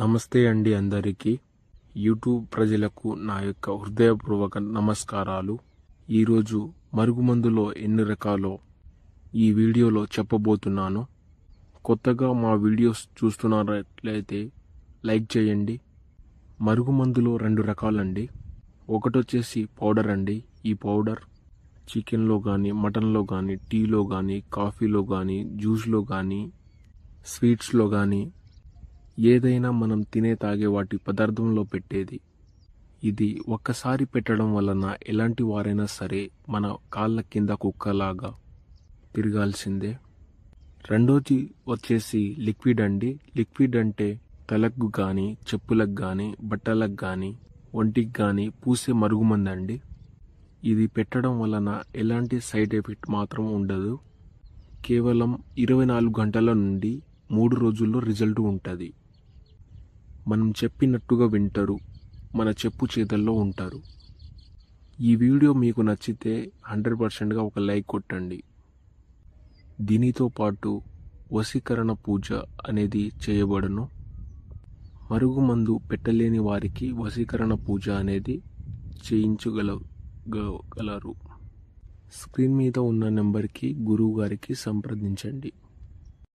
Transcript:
నమస్తే అండి అందరికీ. యూట్యూబ్ ప్రజలకు నా యొక్క హృదయపూర్వక నమస్కారాలు. ఈరోజు మరుగుమందులో ఎన్ని రకాలో ఈ వీడియోలో చెప్పబోతున్నాను. కొత్తగా మా వీడియోస్ చూస్తున్నట్లయితే లైక్ చేయండి. మరుగుమందులో 2 రకాలండి. ఒకటొచ్చేసి పౌడర్ అండి. ఈ పౌడర్ చికెన్లో కానీ, మటన్లో కానీ, టీలో కానీ, కాఫీలో కానీ, జ్యూస్లో కానీ, స్వీట్స్లో కానీ, ఏదైనా మనం తినే తాగే వాటి పదార్థంలో పెట్టేది. ఇది ఒక్కసారి పెట్టడం వలన ఎలాంటి వారైనా సరే మన కాళ్ళ కింద కుక్కలాగా తిరగాల్సిందే. రెండోది వచ్చేసి లిక్విడ్ అండి. లిక్విడ్ అంటే తలకు కానీ, చెప్పులకు కానీ, బట్టలకు కానీ, ఒంటికి కానీ పూసే మరుగుమందండి. ఇది పెట్టడం వలన ఎలాంటి సైడ్ ఎఫెక్ట్ మాత్రం ఉండదు. కేవలం 24 గంటల నుండి 3 రోజుల్లో రిజల్ట్ ఉంటుంది. మనం చెప్పినట్టుగా వింటారు, మన చెప్పు చేతల్లో ఉంటారు. ఈ వీడియో మీకు నచ్చితే 100%గా ఒక లైక్ కొట్టండి. దీనితో పాటు వశీకరణ పూజ అనేది చేయబడును. మరుగుమందు పెట్టలేని వారికి వశీకరణ పూజ అనేది చేయించగలరు. స్క్రీన్ మీద ఉన్న నెంబర్కి గురువు గారికి సంప్రదించండి.